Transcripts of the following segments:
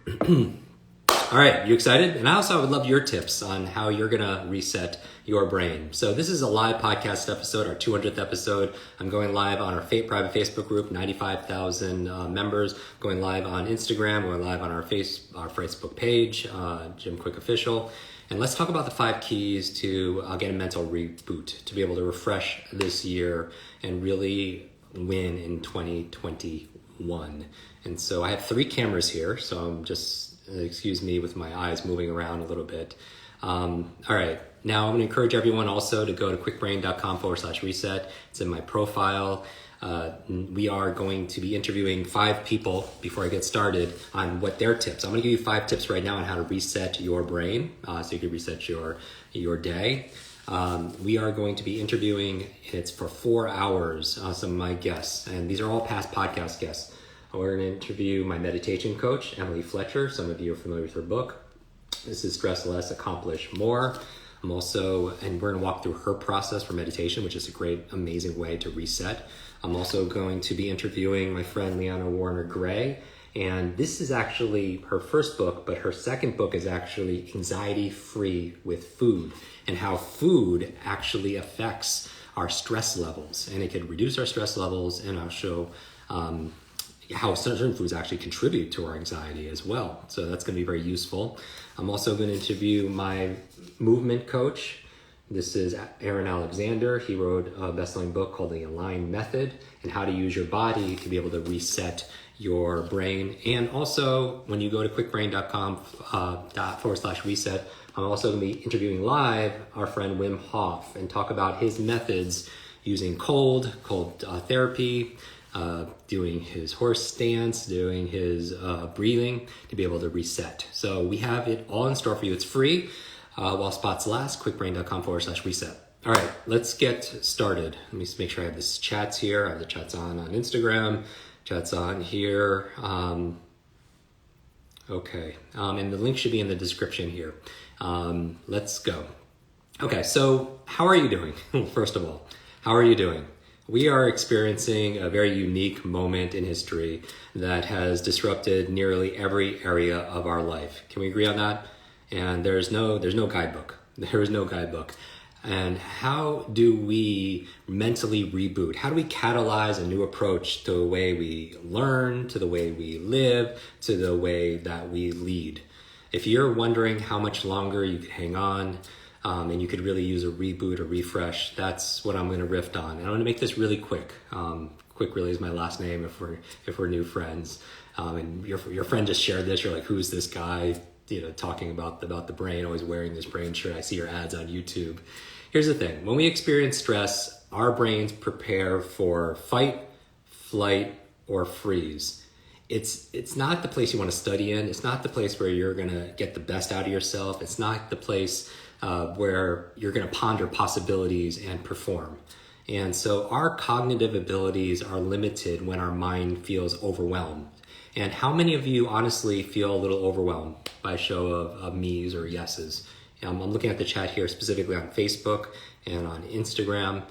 All right, you excited? And I would love your tips on how you're gonna reset your brain. So this is a live podcast episode, our 200th episode. I'm going live on our private Facebook group, 95,000 members. Going live on Instagram. Going live on our Facebook page, Jim Kwik Official. And let's talk about the 5 keys to get a mental reboot, to be able to refresh this year and really win in 2021. And so I have 3 cameras here, so I'm just, excuse me with my eyes moving around a little bit. All right, now I'm gonna encourage everyone also to go to kwikbrain.com/reset. It's in my profile. We are going to be interviewing 5 people before I get started on what their tips. I'm gonna give you 5 tips right now on how to reset your brain so you can reset your day. We are going to be interviewing, it's for 4 hours, some of my guests, and these are all past podcast guests. We're going to interview my meditation coach, Emily Fletcher. Some of you are familiar with her book. This is Stress Less, Accomplish More. And we're going to walk through her process for meditation, which is a great, amazing way to reset. I'm also going to be interviewing my friend Leanna Warner Gray. And this is actually her first book, but her second book is actually Anxiety Free with Food, and how food actually affects our stress levels. And it can reduce our stress levels, and I'll show how certain foods actually contribute to our anxiety as well. So that's going to be very useful. I'm also going to interview my movement coach. This is Aaron Alexander. He wrote a best-selling book called The Align Method, and how to use your body to be able to reset your brain. And also, when you go to kwikbrain.com/reset, I'm also going to be interviewing live our friend Wim Hof and talk about his methods using cold therapy, doing his horse stance, doing his breathing to be able to reset. So we have it all in store for you. It's free while spots last, kwikbrain.com/reset. All right, let's get started. Let me just make sure I have this chats here. I have the chats on Instagram, chats on here. Okay, and the link should be in the description here. Let's go. Okay, so how are you doing? First of all, how are you doing? We are experiencing a very unique moment in history that has disrupted nearly every area of our life. Can we agree on that? And there's no guidebook. There is no guidebook. And how do we mentally reboot? How do we catalyze a new approach to the way we learn, to the way we live, to the way that we lead? If you're wondering how much longer you could hang on, and you could really use a reboot or refresh, that's what I'm going to riff on. And I'm going to make this really quick. Kwik really is my last name if we're new friends. And your friend just shared this. You're like, who's this guy? Talking about the brain, always wearing this brain shirt. I see your ads on YouTube. Here's the thing: when we experience stress, our brains prepare for fight, flight, or freeze. It's not the place you want to study in. It's not the place where you're going to get the best out of yourself. It's not the place where you're going to ponder possibilities and perform. And so our cognitive abilities are limited when our mind feels overwhelmed. And how many of you honestly feel a little overwhelmed by a show of me's or yeses? I'm looking at the chat here specifically on Facebook and on Instagram.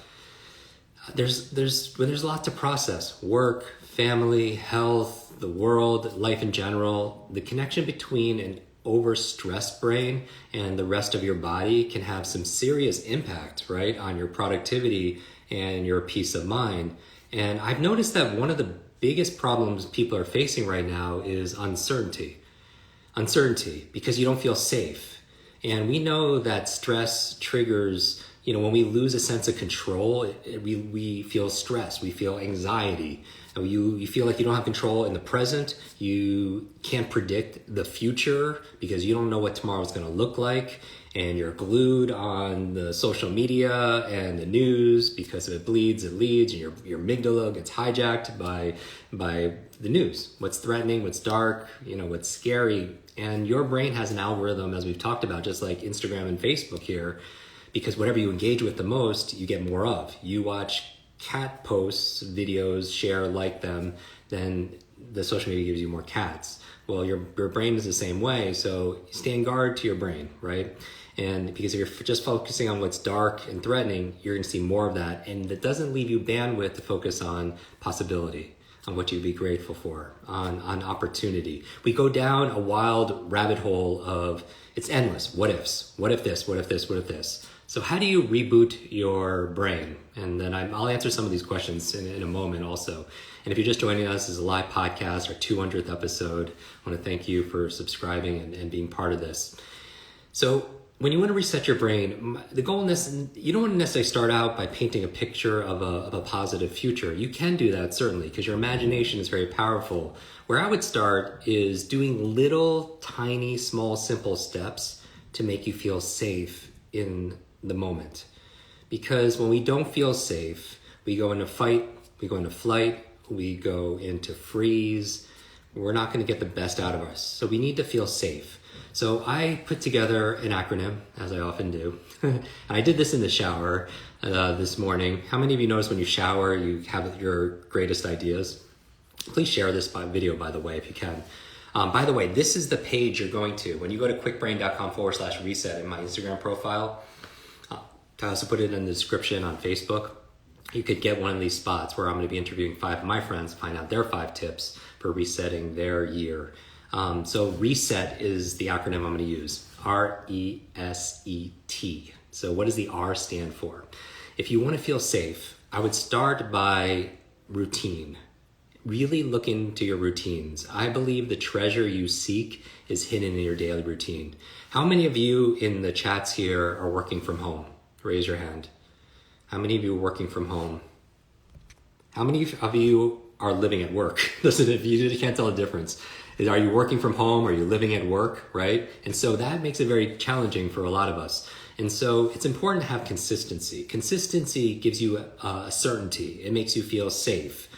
There's a lot to process: work, family, health, the world, life in general. The connection between an overstressed brain and the rest of your body can have some serious impact, right, on your productivity and your peace of mind. And I've noticed that one of the biggest problems people are facing right now is uncertainty, because you don't feel safe. And we know that stress triggers, when we lose a sense of control, we feel stress, we feel anxiety. You feel like you don't have control in the present. You can't predict the future because you don't know what tomorrow is going to look like. And you're glued on the social media and the news because if it bleeds, it leads. And your amygdala gets hijacked by the news. What's threatening, what's dark, what's scary. And your brain has an algorithm, as we've talked about, just like Instagram and Facebook here, because whatever you engage with the most, you get more of. You watch cat posts, videos, share, like them, then the social media gives you more cats. Well, your brain is the same way, so stand guard to your brain, right? And because if you're just focusing on what's dark and threatening, you're going to see more of that, and that doesn't leave you bandwidth to focus on possibility. on what you'd be grateful for, on opportunity. We go down a wild rabbit hole of, it's endless. What ifs? What if this? What if this? What if this? So how do you reboot your brain? And then I'll answer some of these questions in a moment also. And if you're just joining us, this is a live podcast, our 200th episode. I want to thank you for subscribing and being part of this. So when you want to reset your brain, the goal is, you don't want to necessarily start out by painting a picture of a positive future. You can do that, certainly, because your imagination is very powerful. Where I would start is doing little, tiny, small, simple steps to make you feel safe in the moment. Because when we don't feel safe, we go into fight, we go into flight, we go into freeze. We're not going to get the best out of us. So we need to feel safe. So I put together an acronym, as I often do. And I did this in the shower this morning. How many of you notice when you shower, you have your greatest ideas? Please share this video, by the way, if you can. By the way, this is the page you're going to. When you go to kwikbrain.com/reset in my Instagram profile, I also put it in the description on Facebook. You could get one of these spots where I'm going to be interviewing 5 of my friends, find out their 5 tips for resetting their year. So RESET is the acronym I'm going to use, RESET. So what does the R stand for? If you want to feel safe, I would start by routine. Really look into your routines. I believe the treasure you seek is hidden in your daily routine. How many of you in the chats here are working from home? Raise your hand. How many of you are working from home? How many of you are living at work? Listen, if you can't tell the difference. Are you working from home? Are you living at work, right? And so that makes it very challenging for a lot of us. And so it's important to have consistency. Consistency gives you a certainty. It makes you feel safe.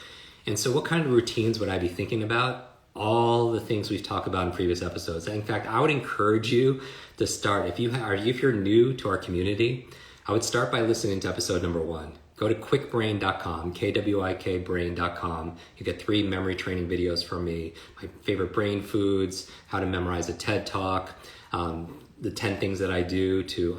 And so what kind of routines would I be thinking about? All the things we've talked about in previous episodes. In fact, I would encourage you to start, if you're new to our community, I would start by listening to episode number 1. Go to kwikbrain.com, KWIK-brain.com. You get 3 memory training videos from me, my favorite brain foods, how to memorize a TED Talk, the 10 things that I do to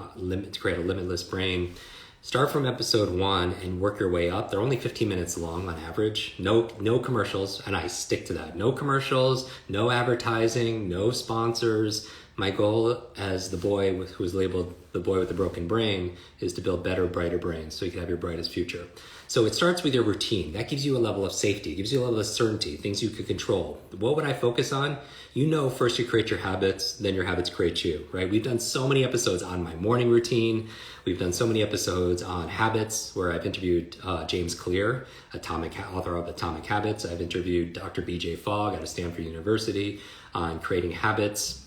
create a limitless brain. Start from episode 1 and work your way up. They're only 15 minutes long on average. No commercials, and I stick to that. No commercials, no advertising, no sponsors. My goal as the boy who was labeled the boy with the broken brain is to build better, brighter brains so you can have your brightest future. So it starts with your routine. That gives you a level of safety. It gives you a level of certainty, things you could control. What would I focus on? You know, first you create your habits, then your habits create you, right? We've done so many episodes on my morning routine. We've done so many episodes on habits where I've interviewed James Clear, author of Atomic Habits. I've interviewed Dr. BJ Fogg out of Stanford University on creating habits.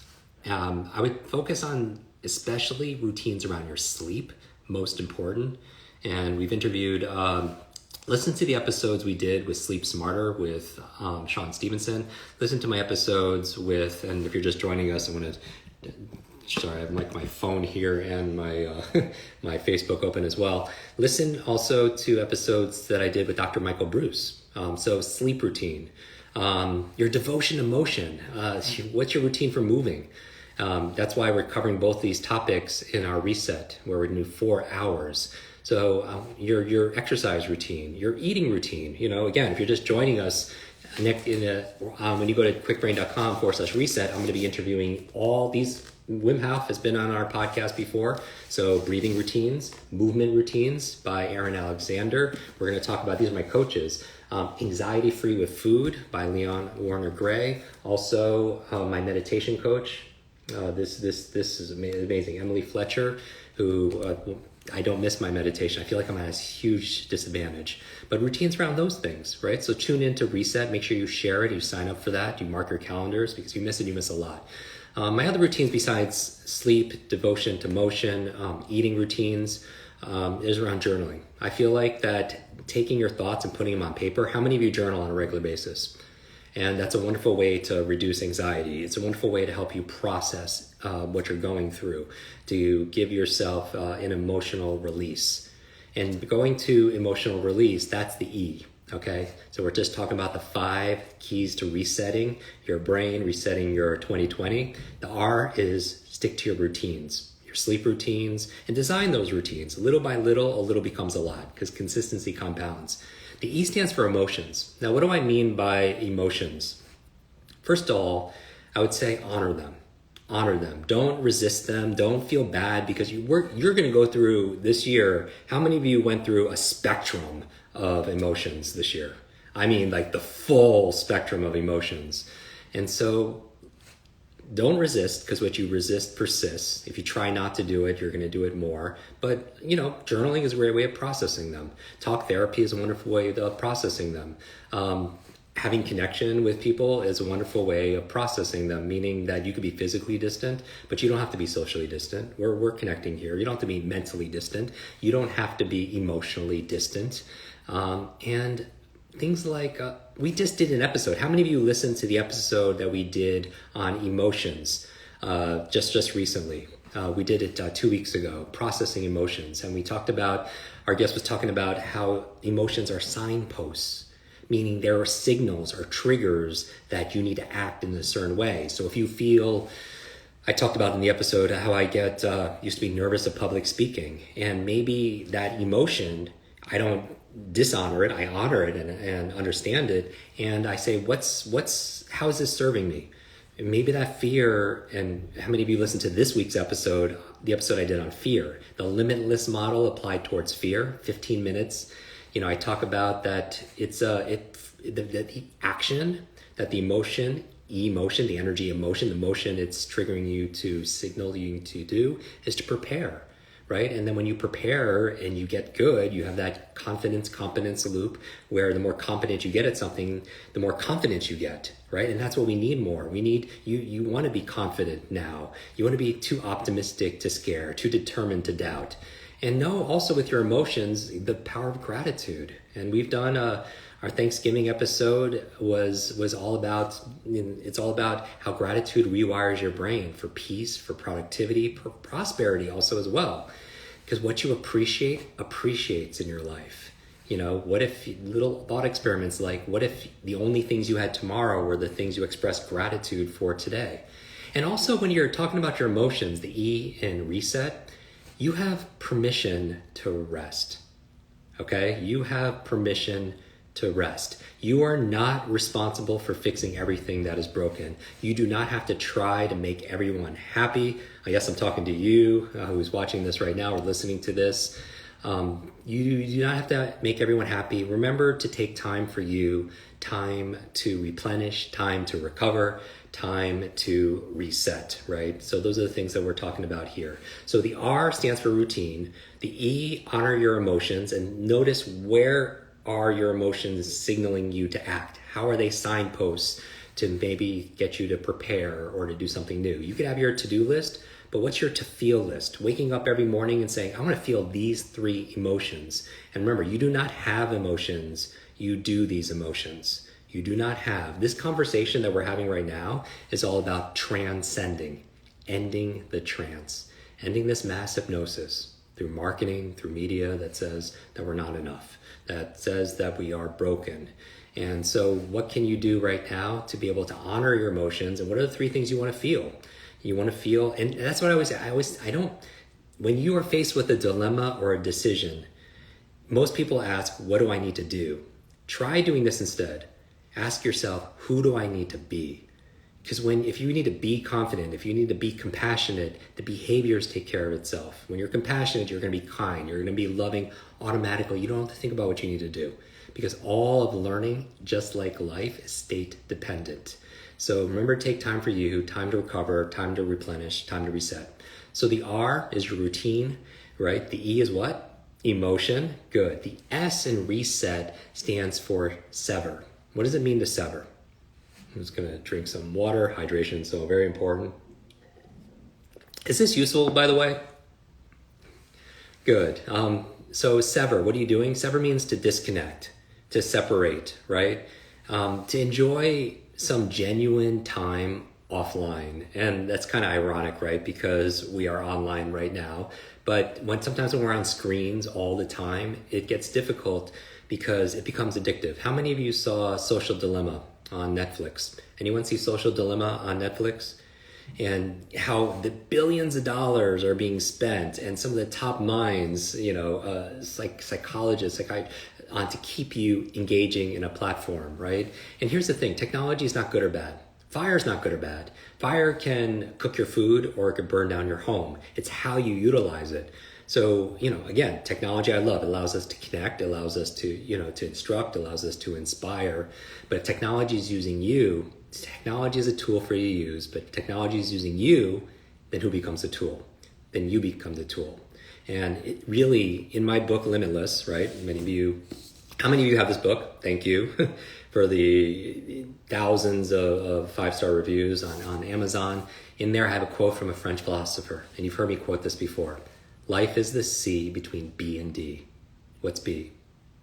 I would focus on especially routines around your sleep, most important. And we've interviewed, listen to the episodes we did with Sleep Smarter with Sean Stevenson. Listen to my episodes with, and if you're just joining us, I'm going to, sorry, I have like my phone here and my my Facebook open as well. Listen also to episodes that I did with Dr. Michael Bruce. So sleep routine, your devotion to motion, what's your routine for moving? That's why we're covering both these topics in our reset, where we're going to do 4 hours. So your exercise routine, your eating routine, again, if you're just joining us, when you go to kwikbrain.com/reset, I'm going to be interviewing all these. Wim Hof has been on our podcast before. So breathing routines, movement routines by Aaron Alexander. We're going to talk about, these are my coaches. Anxiety Free with Food by Leon Warner Gray. Also my meditation coach. This is amazing. Emily Fletcher, who I don't miss my meditation. I feel like I'm at a huge disadvantage. But routines around those things, right? So tune in to Reset. Make sure you share it. You sign up for that. You mark your calendars, because if you miss it, you miss a lot. My other routines besides sleep, devotion to motion, eating routines, is around journaling. I feel like that taking your thoughts and putting them on paper. How many of you journal on a regular basis? And that's a wonderful way to reduce anxiety. It's a wonderful way to help you process what you're going through, to give yourself an emotional release. And going to emotional release, that's the E, okay? So we're just talking about the 5 keys to resetting your brain, resetting your 2020. The R is stick to your routines, your sleep routines, and design those routines. Little by little, a little becomes a lot, because consistency compounds. The E stands for emotions. Now, what do I mean by emotions? First of all, I would say honor them. Honor them. Don't resist them. Don't feel bad because you're going to go through this year. How many of you went through a spectrum of emotions this year? I mean, like the full spectrum of emotions. And so don't resist, because what you resist persists. If you try not to do it, you're going to do it more. But, journaling is a great way of processing them. Talk therapy is a wonderful way of processing them. Having connection with people is a wonderful way of processing them, meaning that you could be physically distant, but you don't have to be socially distant. We're connecting here. You don't have to be mentally distant. You don't have to be emotionally distant. And things like, we just did an episode. How many of you listened to the episode that we did on emotions just recently? We did it 2 weeks ago, processing emotions. And we talked about, our guest was talking about how emotions are signposts, meaning there are signals or triggers that you need to act in a certain way. So if you feel, I talked about in the episode how I used to be nervous of public speaking, and maybe that emotion, I don't dishonor it, I honor it and understand it, and I say, how is this serving me? And maybe that fear, and how many of you listened to this week's episode, the episode I did on fear, the limitless model applied towards fear, 15 minutes. I talk about that the action, that the emotion, the energy emotion, the motion it's triggering you to signal you to do is to prepare, right? And then when you prepare and you get good, you have that competence loop where the more competent you get at something, the more confidence you get, right? And that's what we need more. We need, you want to be confident now. You want to be too optimistic to scare, too determined to doubt. And know also with your emotions, the power of gratitude. And we've done our Thanksgiving episode was all about, it's all about how gratitude rewires your brain for peace, for productivity, for prosperity also as well. Because what you appreciate appreciates in your life. What if little thought experiments like, what if the only things you had tomorrow were the things you expressed gratitude for today? And also when you're talking about your emotions, the E in reset, you have permission to rest, okay? You have permission to rest. You are not responsible for fixing everything that is broken. You do not have to try to make everyone happy. I guess I'm talking to you who's watching this right now or listening to this. You do not have to make everyone happy. Remember to take time for you, time to replenish, time to recover, time to reset, right? So those are the things that we're talking about here. So the R stands for routine. The E, honor your emotions, and notice where are your emotions signaling you to act? How are they signposts to maybe get you to prepare or to do something new? You could have your to-do list, but what's your to-feel list? Waking up every morning and saying, I want to feel these 3 emotions. And remember, you do not have emotions. You do these emotions. You do not have. This conversation that we're having right now is all about transcending, ending the trance, ending this mass hypnosis through marketing, through media that says that we're not enough, that says that we are broken. And so what can you do right now to be able to honor your emotions? And what are the 3 things you want to feel? You want to feel, and that's what when you are faced with a dilemma or a decision, most people ask, what do I need to do? Try doing this instead. Ask yourself, who do I need to be? Because if you need to be confident, if you need to be compassionate, the behaviors take care of itself. When you're compassionate, you're going to be kind, you're going to be loving automatically. You don't have to think about what you need to do, because all of learning, just like life, is state dependent. So remember, take time for you, time to recover, time to replenish, time to reset. So the R is your routine, right? The E is what? Emotion. Good. The S in reset stands for sever. What does it mean to sever? I'm just going to drink some water. Hydration, so very important. Is this useful, by the way? Good. So sever, what are you doing? Sever means to disconnect, to separate, right? To enjoy some genuine time offline. And that's kind of ironic, right? Because we are online right now. But sometimes when we're on screens all the time, it gets difficult because it becomes addictive. How many of you saw Social Dilemma on Netflix? Anyone see Social Dilemma on Netflix? And how the billions of dollars are being spent, and some of the top minds, psychologists, to keep you engaging in a platform, right? And here's the thing, technology is not good or bad. Fire is not good or bad. Fire can cook your food or it can burn down your home. It's how you utilize it. So, again, technology I love. It allows us to connect, it allows us to instruct, allows us to inspire. But if technology is using you, technology is a tool for you to use, but if technology is using you, then who becomes the tool? Then you become the tool. And it really, in my book, Limitless, right? How many of you have this book? Thank you for the thousands of 5-star reviews on Amazon. In there, I have a quote from a French philosopher, and you've heard me quote this before. Life is the C between B and D. What's B?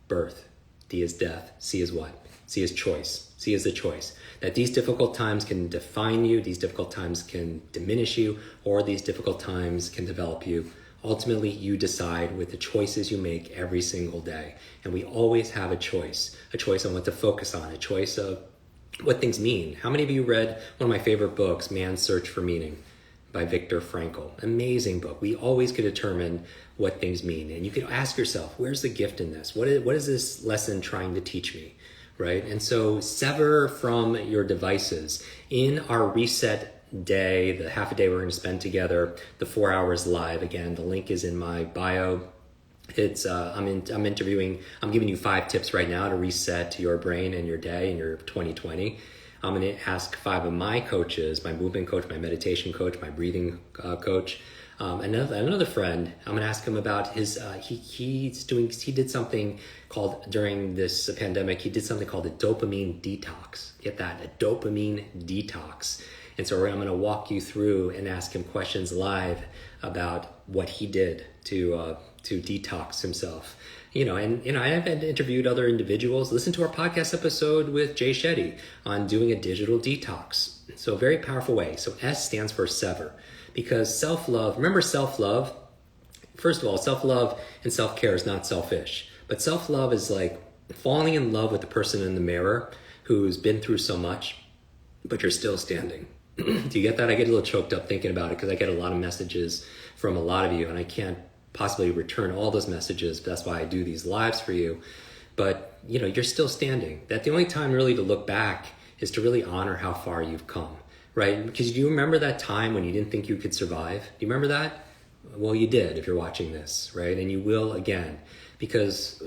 Birth. D is death. C is what? C is choice. C is the choice. That these difficult times can define you, these difficult times can diminish you, or these difficult times can develop you. Ultimately, you decide with the choices you make every single day. And we always have a choice on what to focus on, a choice of what things mean. How many of you read one of my favorite books, Man's Search for Meaning by Viktor Frankl? Amazing book. We always can determine what things mean. And you can ask yourself, where's the gift in this? What is this lesson trying to teach me? Right? And so sever from your devices. In our reset day, the half a day we're going to spend together, the 4 hours live. Again, the link is in my bio. It's I'm giving you 5 tips right now to reset your brain and your day and your 2020. I'm going to ask 5 of my coaches, my movement coach, my meditation coach, my breathing coach, another friend. I'm going to ask him about his he did something called, during this pandemic, he did something called a dopamine detox. Get that, a dopamine detox. And so I'm going to walk you through and ask him questions live about what he did to detox himself. I've interviewed other individuals. Listen to our podcast episode with Jay Shetty on doing a digital detox. So a very powerful way. So S stands for sever, because self-love, remember self-love? First of all, self-love and self-care is not selfish, but self-love is like falling in love with the person in the mirror who's been through so much, but you're still standing. Do you get that? I get a little choked up thinking about it because I get a lot of messages from a lot of you, and I can't possibly return all those messages. But that's why I do these lives for you. But you're still standing. That the only time really to look back is to really honor how far you've come, right? Because do you remember that time when you didn't think you could survive? Do you remember that? Well, you did if you're watching this, right? And you will again, because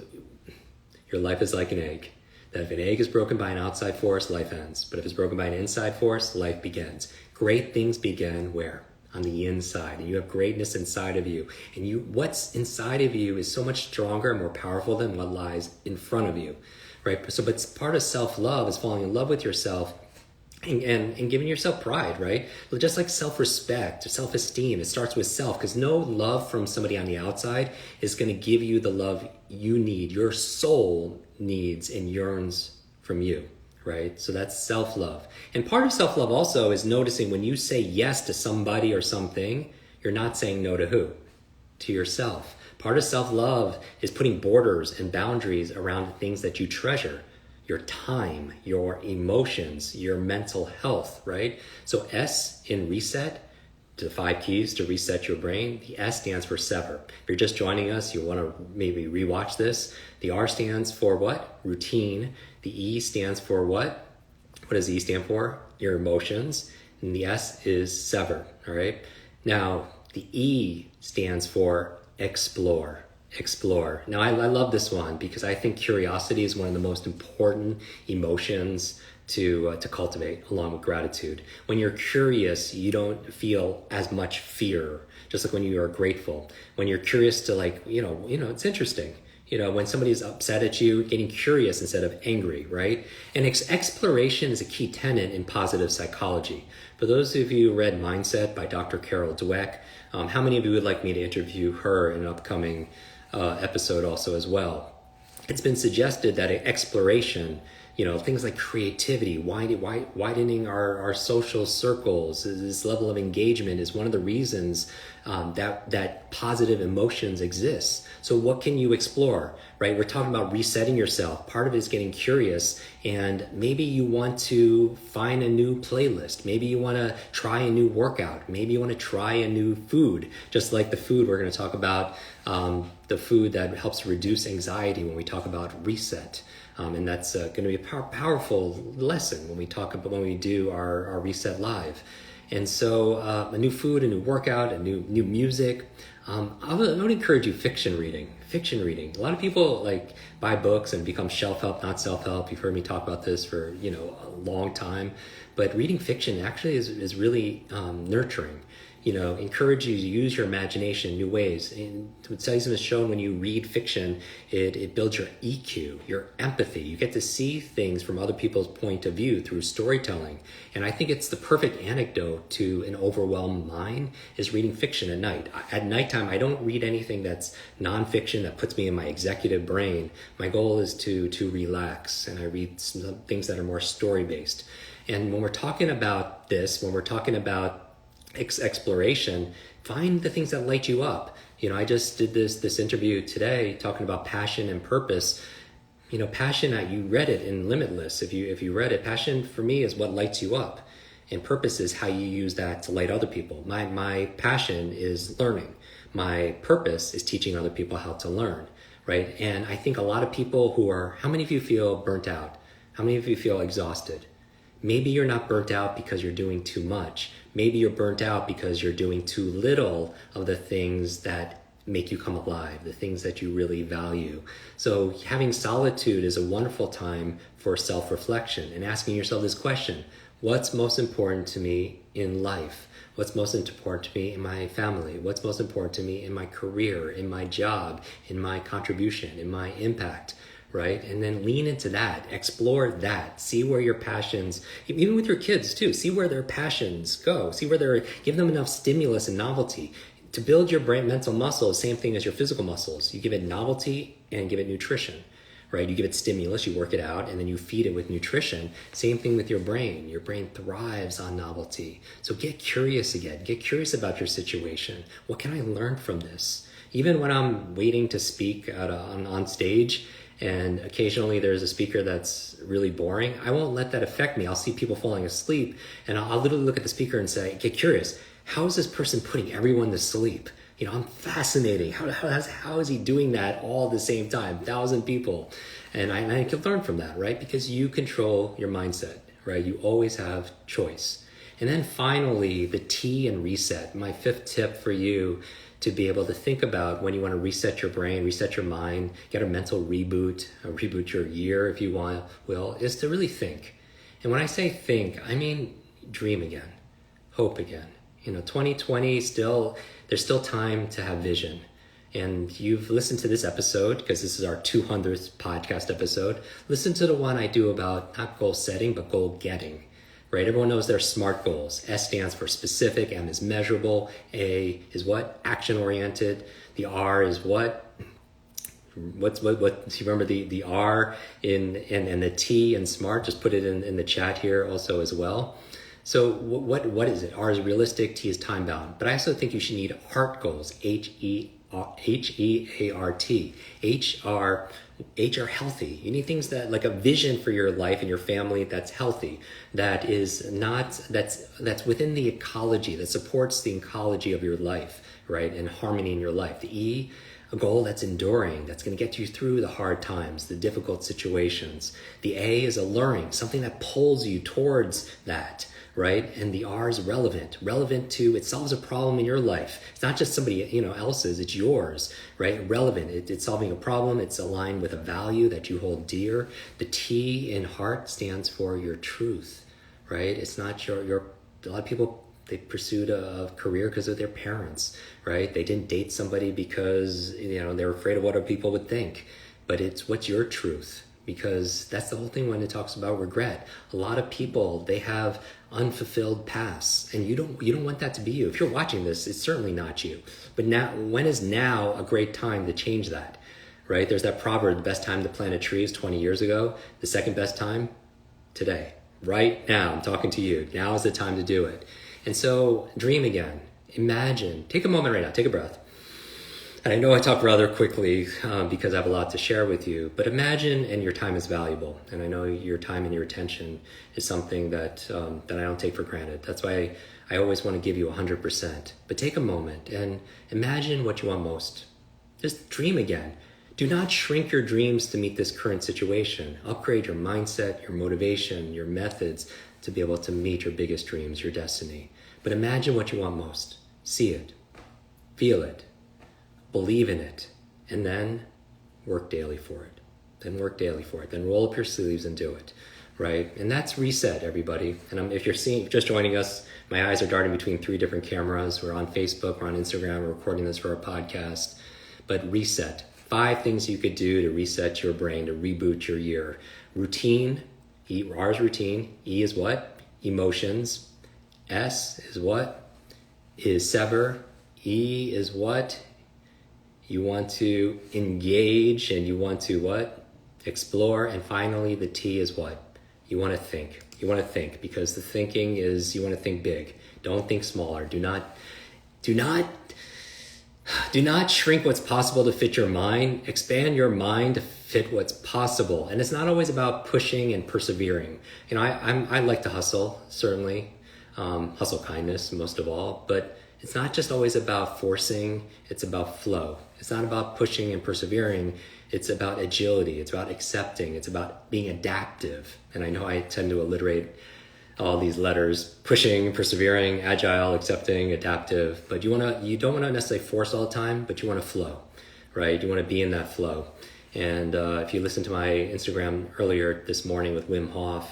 your life is like an egg. That if an egg is broken by an outside force, life ends. But if it's broken by an inside force, life begins. Great things begin where? On the inside. And you have greatness inside of you. And what's inside of you is so much stronger and more powerful than what lies in front of you, right? So, but part of self-love is falling in love with yourself and giving yourself pride, right? Just like self-respect or self-esteem, it starts with self, because no love from somebody on the outside is going to give you the love you need. Your soul needs and yearns from you, right? So that's self-love. And part of self-love also is noticing when you say yes to somebody or something, you're not saying no to who? To yourself. Part of self-love is putting borders and boundaries around the things that you treasure. Your time, your emotions, your mental health, right? So S in reset, the 5 keys to reset your brain. The S stands for sever. If you're just joining us, you want to maybe rewatch this. The R stands for what? Routine. The E stands for what? What does E stand for? Your emotions. And the S is sever, all right? Now, the E stands for explore. Explore. Now, I love this one because I think curiosity is one of the most important emotions to cultivate, along with gratitude. When you're curious, you don't feel as much fear, just like when you are grateful. When you're curious to it's interesting. When somebody's upset at you, getting curious instead of angry, right? And exploration is a key tenet in positive psychology. For those of you who read Mindset by Dr. Carol Dweck, how many of you would like me to interview her in an upcoming episode also as well? It's been suggested that exploration, things like creativity, widening our social circles, this level of engagement is one of the reasons that positive emotions exist. So what can you explore, right? We're talking about resetting yourself. Part of it is getting curious, and maybe you want to find a new playlist. Maybe you want to try a new workout. Maybe you want to try a new food, just like the food we're going to talk about the food that helps reduce anxiety when we talk about reset. And that's going to be a powerful lesson when we do our Reset Live. And so a new food, a new workout, a new music. I would encourage you fiction reading. A lot of people like buy books and become shelf-help, not self-help. You've heard me talk about this for a long time. But reading fiction actually is really nurturing. Encourage you to use your imagination in new ways. And studies have shown when you read fiction, it builds your EQ, your empathy. You get to see things from other people's point of view through storytelling. And I think it's the perfect antidote to an overwhelmed mind is reading fiction at night. At nighttime, I don't read anything that's nonfiction that puts me in my executive brain. My goal is to relax, and I read some things that are more story-based. And when we're talking about this, when we're talking about exploration, find the things that light you up. I just did this interview today talking about passion and purpose. Passion, you read it in Limitless. If you read it, passion for me is what lights you up, and purpose is how you use that to light other people. My passion is learning. My purpose is teaching other people how to learn, right? And I think a lot of people how many of you feel burnt out? How many of you feel exhausted? Maybe you're not burnt out because you're doing too much. Maybe you're burnt out because you're doing too little of the things that make you come alive, the things that you really value. So having solitude is a wonderful time for self-reflection and asking yourself this question: what's most important to me in life? What's most important to me in my family? What's most important to me in my career, in my job, in my contribution, in my impact? Right? And then lean into that, explore that, see where your passions, even with your kids too, see where their passions go, give them enough stimulus and novelty. To build your brain mental muscle, same thing as your physical muscles. You give it novelty and give it nutrition, right? You give it stimulus, you work it out, and then you feed it with nutrition. Same thing with your brain. Your brain thrives on novelty. So get curious again. Get curious about your situation. What can I learn from this? Even when I'm waiting to speak on stage, and occasionally there's a speaker that's really boring, I won't let that affect me. I'll see people falling asleep, and I'll literally look at the speaker and say, get curious. How is this person putting everyone to sleep? I'm fascinating. How is he doing that all at the same time? 1,000 people. And I can learn from that, right? Because you control your mindset, right? You always have choice. And then finally, the T and reset. My 5th tip for you to be able to think about when you want to reset your brain, reset your mind, get a mental reboot, reboot your year if you will, is to really think. And when I say think, I mean dream again, hope again. 2020 there's still time to have vision. And you've listened to this episode because this is our 200th podcast episode. Listen to the one I do about not goal setting, but goal getting. Right? Everyone knows their SMART goals. S stands for specific, M is measurable, A is what? Action-oriented. The R is what? What? Do you remember the R and the T in SMART? Just put it in the chat here also as well. So what is it? R is realistic, T is time-bound. But I also think you should need HEART goals, H-E-A-R-T. H are healthy. You need things that, like a vision for your life and your family that's healthy, that's within the ecology, that supports the ecology of your life, right? And harmony in your life. The E, a goal that's enduring, that's going to get you through the hard times, the difficult situations. The A is alluring, something that pulls you towards that, right? And the R is relevant to, it solves a problem in your life. It's not just somebody else's, it's yours, right? Relevant, it's solving a problem, it's aligned with a value that you hold dear. The T in heart stands for your truth, right? It's not a lot of people, they pursued a career because of their parents, right? They didn't date somebody because, they're afraid of what other people would think. But it's what's your truth? Because that's the whole thing when it talks about regret. A lot of people, they have unfulfilled pasts, and you don't want that to be you. If you're watching this, it's certainly not you. But when is now a great time to change that, right? There's that proverb, the best time to plant a tree is 20 years ago. The second best time, today. Right now, I'm talking to you. Now is the time to do it. And so dream again. Imagine. Take a moment right now. Take a breath. And I know I talk rather quickly because I have a lot to share with you, but imagine, and your time is valuable. And I know your time and your attention is something that I don't take for granted. That's why I always want to give you 100%. But take a moment and imagine what you want most. Just dream again. Do not shrink your dreams to meet this current situation. Upgrade your mindset, your motivation, your methods to be able to meet your biggest dreams, your destiny. But imagine what you want most. See it, feel it, believe in it, and then work daily for it. Then roll up your sleeves and do it, right? And that's reset, everybody. And if you're just joining us, my eyes are darting between 3 different cameras. We're on Facebook, we're on Instagram, we're recording this for our podcast. But reset. 5 things you could do to reset your brain, to reboot your year. Routine. R is routine. E is what? Emotions. S is what? Is sever. E is what? You want to engage and you want to what? Explore. And finally, the T is what? You want to think. You want to think, because the thinking is, you want to think big. Don't think smaller. Do not shrink what's possible to fit your mind. Expand your mind to fit what's possible. And it's not always about pushing and persevering. You know, I like to hustle, certainly. Hustle kindness, most of all. But it's not just always about forcing. It's about flow. It's not about pushing and persevering. It's about agility. It's about accepting. It's about being adaptive. And I know I tend to alliterate all these letters: pushing, persevering, agile, accepting, adaptive. But you don't want to necessarily force all the time, but you want to flow, right? You want to be in that flow. And if you listen to my Instagram earlier this morning with Wim Hof,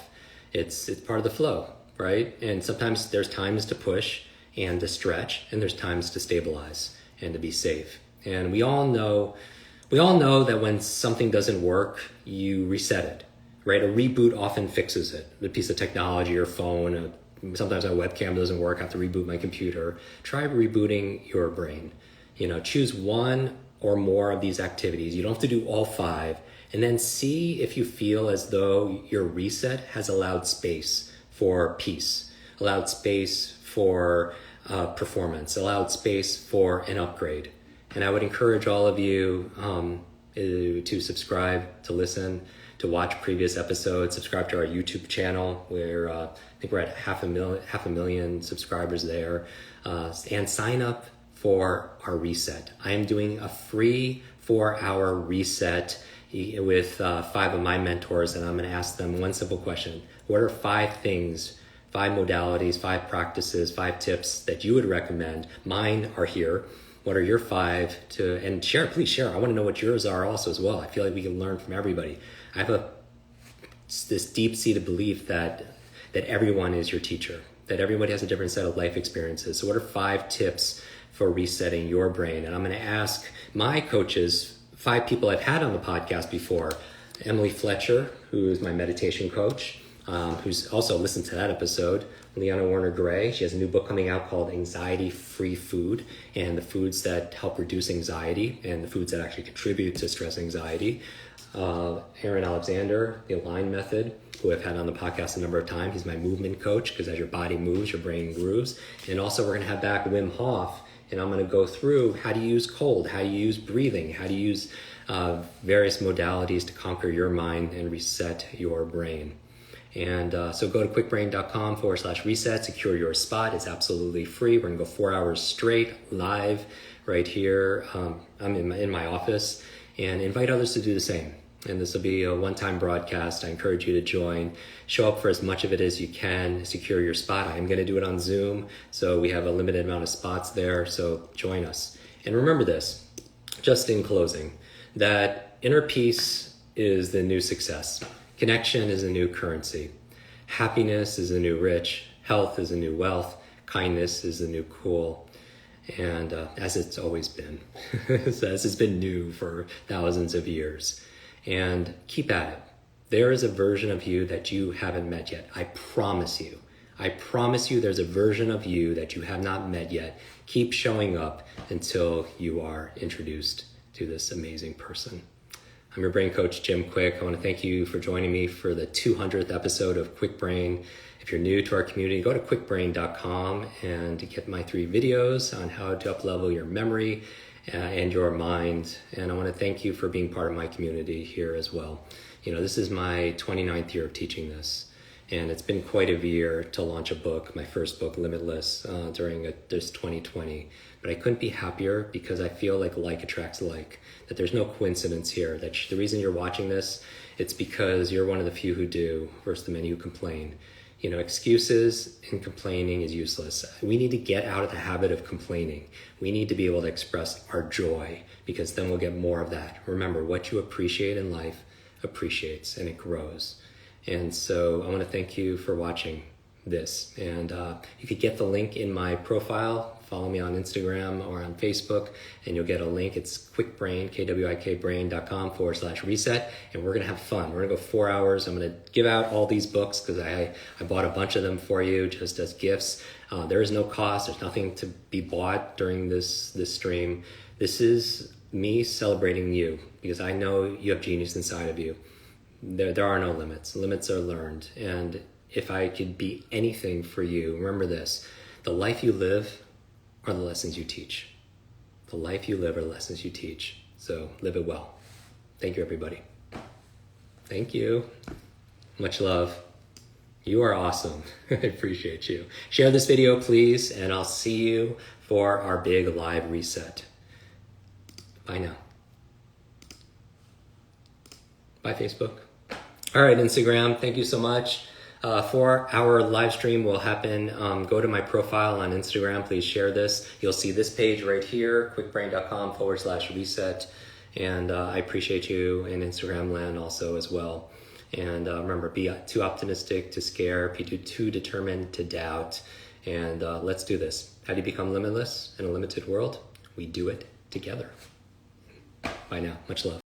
it's part of the flow, right? And sometimes there's times to push and to stretch, and there's times to stabilize and to be safe. And we all know that when something doesn't work, you reset it. Right? A reboot often fixes it. A piece of technology or phone, sometimes my webcam doesn't work, I have to reboot my computer. Try rebooting your brain. You know, choose 1 or more of these activities. You don't have to do all 5. And then see if you feel as though your reset has allowed space for peace, allowed space for performance, allowed space for an upgrade. And I would encourage all of you to subscribe, to listen, to watch previous episodes, subscribe to our YouTube channel, where I think we're at half a million subscribers there, and sign up for our reset. I am doing a free 4-hour reset with 5 of my mentors, and I'm going to ask them one simple question: what are 5 things, 5 modalities, 5 practices, 5 tips that you would recommend? Mine are here. What are your 5 and share, please share. I want to know what yours are also as well. I feel like we can learn from everybody. I have this deep-seated belief that everyone is your teacher, that everybody has a different set of life experiences. So what are 5 tips for resetting your brain? And I'm going to ask my coaches, 5 people I've had on the podcast before: Emily Fletcher, who is my meditation coach, who's also listened to that episode. Leanna Warner-Gray, she has a new book coming out called Anxiety-Free Food, and the foods that help reduce anxiety and the foods that actually contribute to stress anxiety. Aaron Alexander, the Align Method, who I've had on the podcast a number of times. He's my movement coach, because as your body moves, your brain grooves. And also we're going to have back Wim Hof, and I'm going to go through how to use cold, how to use breathing, how to use various modalities to conquer your mind and reset your brain. And so go to kwikbrain.com/reset, secure your spot. It's absolutely free. We're going to go 4 hours straight live right here. I'm in my office, and invite others to do the same. And this will be a one-time broadcast. I encourage you to join. Show up for as much of it as you can. Secure your spot. I'm going to do it on Zoom, so we have a limited amount of spots there. So join us. And remember this, just in closing, that inner peace is the new success. Connection is a new currency. Happiness is a new rich. Health is a new wealth. Kindness is a new cool. And as it's always been, as it's been new for thousands of years. And keep at it. There is a version of you that you haven't met yet. I promise you. I promise you there's a version of you that you have not met yet. Keep showing up until you are introduced to this amazing person. I'm your brain coach, Jim Kwik. I want to thank you for joining me for the 200th episode of Kwik Brain. If you're new to our community, go to kwikbrain.com and get my 3 videos on how to up-level your memory and your mind. And I want to thank you for being part of my community here as well. You know, this is my 29th year of teaching this. And it's been quite a year to launch a book, my first book, Limitless, during this 2020. But I couldn't be happier because I feel like attracts like, that there's no coincidence here, that the reason you're watching this, it's because you're one of the few who do versus the many who complain. You know, excuses and complaining is useless. We need to get out of the habit of complaining. We need to be able to express our joy, because then we'll get more of that. Remember, what you appreciate in life appreciates and it grows. And so I want to thank you for watching this. And you could get the link in my profile. Follow me on Instagram or on Facebook, and you'll get a link. It's QuikBrain, kwikbrain.com/reset. And we're going to have fun. We're going to go 4 hours. I'm going to give out all these books because I bought a bunch of them for you just as gifts. There is no cost. There's nothing to be bought during this stream. This is me celebrating you because I know you have genius inside of you. There are no limits. Limits are learned. And if I could be anything for you, remember this: the life you live are the lessons you teach. The life you live are the lessons you teach. So live it well. Thank you, everybody. Thank you. Much love. You are awesome. I appreciate you. Share this video, please, and I'll see you for our big live reset. Bye now. Bye, Facebook. All right, Instagram, thank you so much. For our live stream will happen, go to my profile on Instagram. Please share this. You'll see this page right here, kwikbrain.com/reset. And I appreciate you in Instagram land also as well. And remember, be too optimistic to scare, be too determined to doubt. And let's do this. How do you become limitless in a limited world? We do it together. Bye now. Much love.